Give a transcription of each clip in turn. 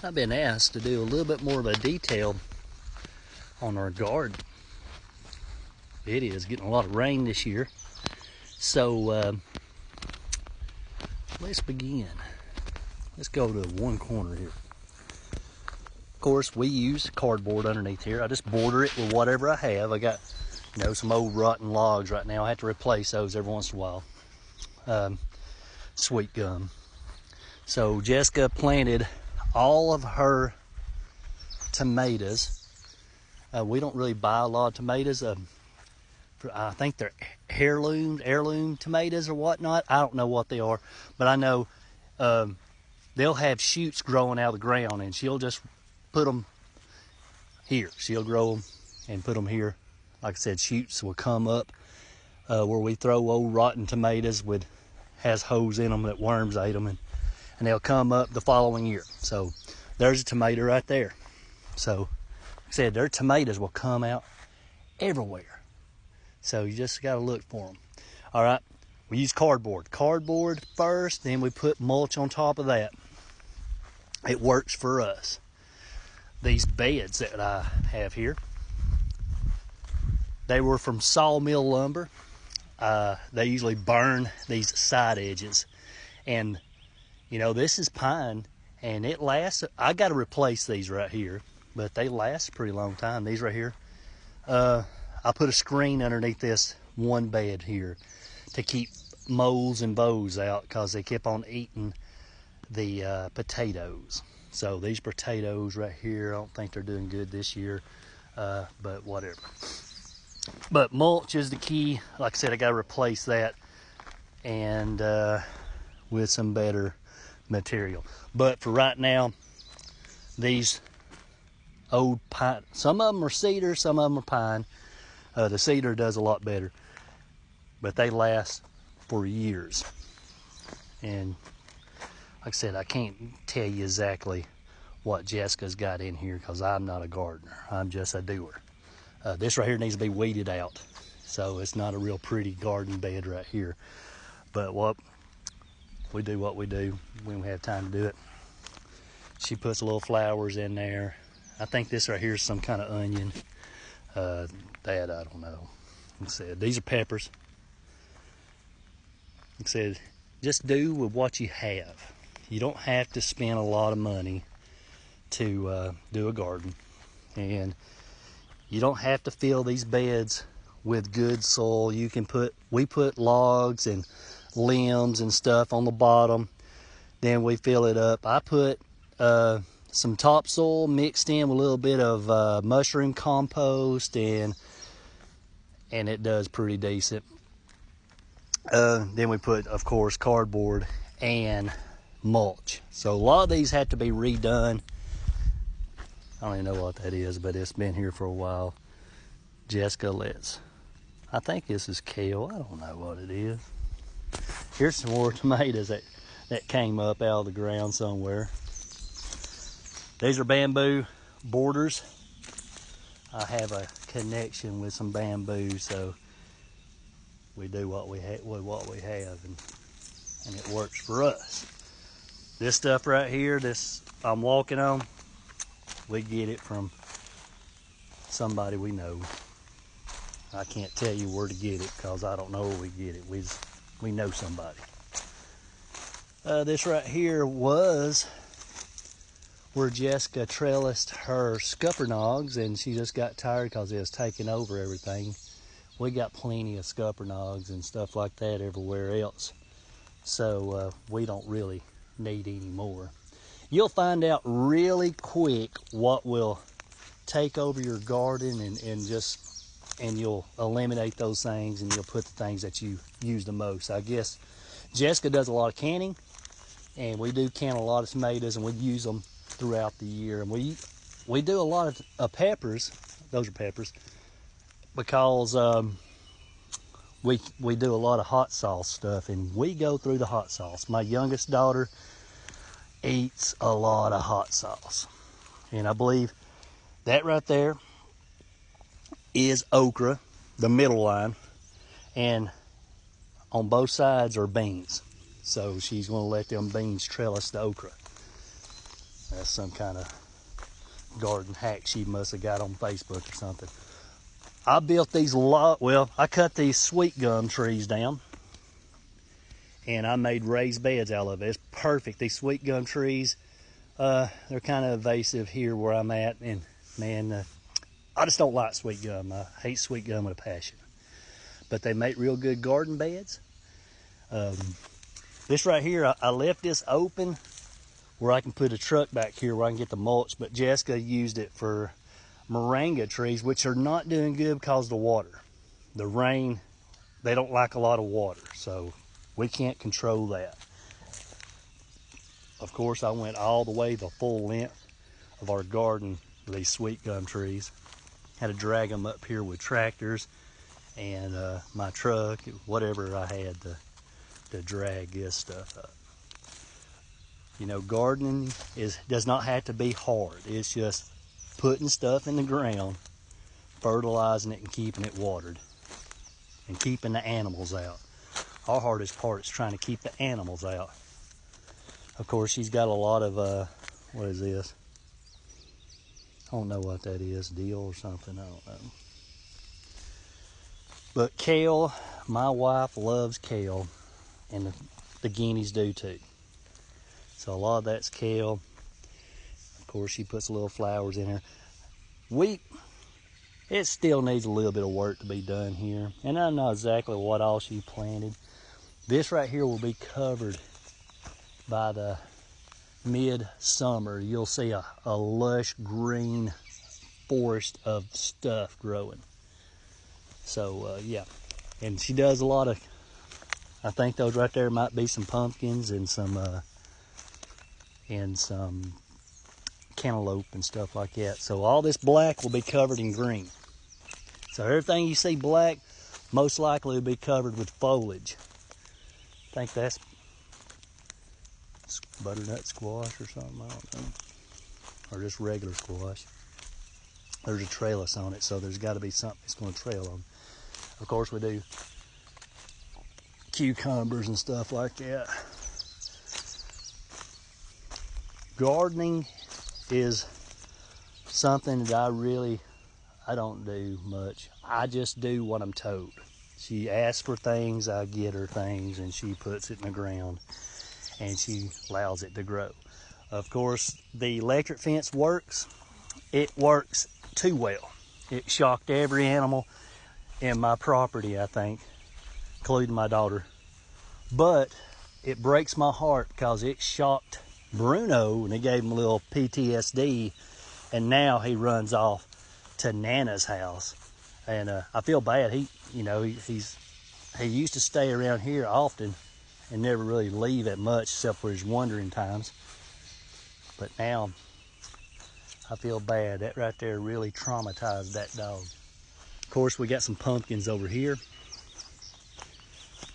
I've been asked to do a little bit more of a detail on our garden. It is getting a lot of rain this year. So let's begin. Let's go to one corner here. Of course, we use cardboard underneath here. I just border it with whatever I have. I got, some old rotten logs right now. I have to replace those every once in a while. Sweet gum. So Jessica planted all of her tomatoes. We don't really buy a lot of tomatoes. I think they're heirloom tomatoes or whatnot. I don't know what they are, but I know they'll have shoots growing out of the ground, and she'll just put them here. She'll grow them and put them here. Like I said, shoots will come up where we throw old rotten tomatoes has holes in them that worms ate them, and they'll come up the following year. So there's a tomato right there. So like I said, their tomatoes will come out everywhere. So you just got to look for them. All right, we use cardboard. Cardboard first, then we put mulch on top of that. It works for us. These beds that I have here, they were from sawmill lumber. They usually burn these side edges. And, this is pine, and it lasts. I got to replace these right here, but they last a pretty long time. These right here. I put a screen underneath this one bed here to keep moles and bows out because they kept on eating the potatoes. So these potatoes right here, I don't think they're doing good this year, but whatever. But mulch is the key. Like I said, I got to replace that and with some better material. But for right now, these old pine, some of them are cedar, some of them are pine. The cedar does a lot better, but they last for years. And like I said, I can't tell you exactly what Jessica's got in here because I'm not a gardener. I'm just a doer. This right here needs to be weeded out, so it's not a real pretty garden bed right here. But we do what we do when we have time to do it. She puts little flowers in there. I think this right here is some kind of onion. That I don't know. Like I said, these are peppers. Like I said, just do with what you have. You don't have to spend a lot of money to do a garden, and you don't have to fill these beds with good soil. We put logs and limbs and stuff on the bottom, then we fill it up. I put some topsoil mixed in with a little bit of mushroom compost, and it does pretty decent. Then we put, of course, cardboard and mulch. So a lot of these have to be redone. I don't even know what that is, but it's been here for a while. Jessica I think this is kale. I don't know what it is. Here's some more tomatoes that came up out of the ground somewhere. These are bamboo borders. I have a connection with some bamboo, so we do what we have with what we have, and it works for us. This stuff right here, this I'm walking on, we get it from somebody we know. I can't tell you where to get it because I don't know where we get it. We know somebody. This right here was where Jessica trellised her scuppernongs, and she just got tired because it was taking over everything. We got plenty of scuppernongs and stuff like that everywhere else, so we don't really need any more. You'll find out really quick what will take over your garden, and you'll eliminate those things, and you'll put the things that you use the most. I guess Jessica does a lot of canning, and we do can a lot of tomatoes, and we use them throughout the year. And we do a lot of peppers. Those are peppers because we do a lot of hot sauce stuff, and we go through the hot sauce. My youngest daughter eats a lot of hot sauce, and I believe that right there is okra, the middle line, and on both sides are beans. So she's going to let them beans trellis the okra. That's some kind of garden hack she must have got on Facebook or something. I built these I cut these sweet gum trees down and I made raised beds out of it. It's perfect. These sweet gum trees, they're kind of invasive here where I'm at, and man, I just don't like sweet gum. I hate sweet gum with a passion. But they make real good garden beds. This right here, I left this open where I can put a truck back here where I can get the mulch, but Jessica used it for moringa trees, which are not doing good because of the water. The rain, they don't like a lot of water, so we can't control that. Of course, I went all the way the full length of our garden with these sweet gum trees. Had to drag them up here with tractors and my truck, whatever I had to drag this stuff up. You know, gardening does not have to be hard. It's just putting stuff in the ground, fertilizing it and keeping it watered, and keeping the animals out. Our hardest part is trying to keep the animals out. Of course, she's got a lot of, what is this? I don't know what that is, deal or something, I don't know. But kale, my wife loves kale, and the guineas do too. So a lot of that's kale. Of course, she puts little flowers in her. It still needs a little bit of work to be done here, and I don't know exactly what all she planted. This right here will be covered by the mid-summer. You'll see a lush green forest of stuff growing. So yeah, and she does a lot of, I think those right there might be some pumpkins and some cantaloupe and stuff like that. So all this black will be covered in green. So everything you see black most likely will be covered with foliage. I think that's butternut squash or something, I don't know. Or just regular squash. There's a trellis on it, so there's got to be something it's going to trail on. Of course, we do cucumbers and stuff like that. Gardening is something that I don't do much. I just do what I'm told. She asks for things, I get her things, and she puts it in the ground, and she allows it to grow. Of course, the electric fence works. It works too well. It shocked every animal in my property, I think, including my daughter. But it breaks my heart because it shocked Bruno and it gave him a little PTSD, and now he runs off to Nana's house. And I feel bad. He used to stay around here often and never really leave that much except for his wandering times. But now I feel bad. That right there really traumatized that dog. Of course, we got some pumpkins over here.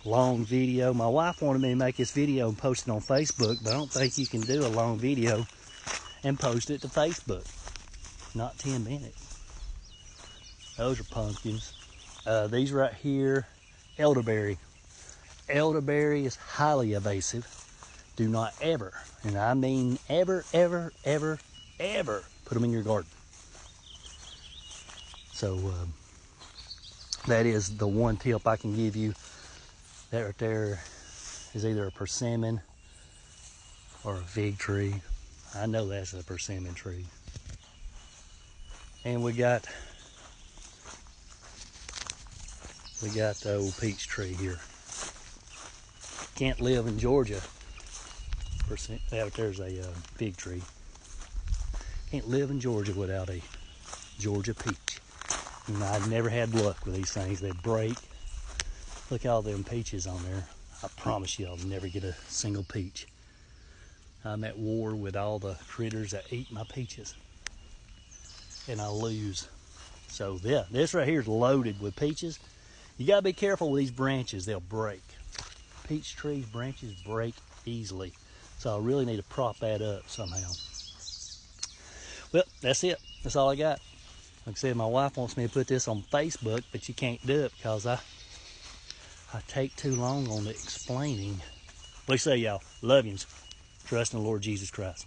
Long video. My wife wanted me to make this video and post it on Facebook, but I don't think you can do a long video and post it to Facebook. Not 10 minutes. Those are pumpkins. These right here, elderberry. Elderberry is highly invasive. Do not ever, and I mean ever, ever, ever, ever put them in your garden. So that is the one tip I can give you. That right there is either a persimmon or a fig tree. I know that's a persimmon tree. And we got the old peach tree here. Can't live in Georgia. There's a fig tree. Can't live in Georgia without a Georgia peach. And I've never had luck with these things. They break. Look at all them peaches on there. I promise you I'll never get a single peach. I'm at war with all the critters that eat my peaches. And I lose. So yeah, this right here is loaded with peaches. You gotta be careful with these branches, they'll break. Peach trees, branches break easily. So I really need to prop that up somehow. Well, that's it. That's all I got. Like I said, my wife wants me to put this on Facebook, but you can't do it because I take too long on the explaining. What do you say, y'all? Love yous. Trust in the Lord Jesus Christ.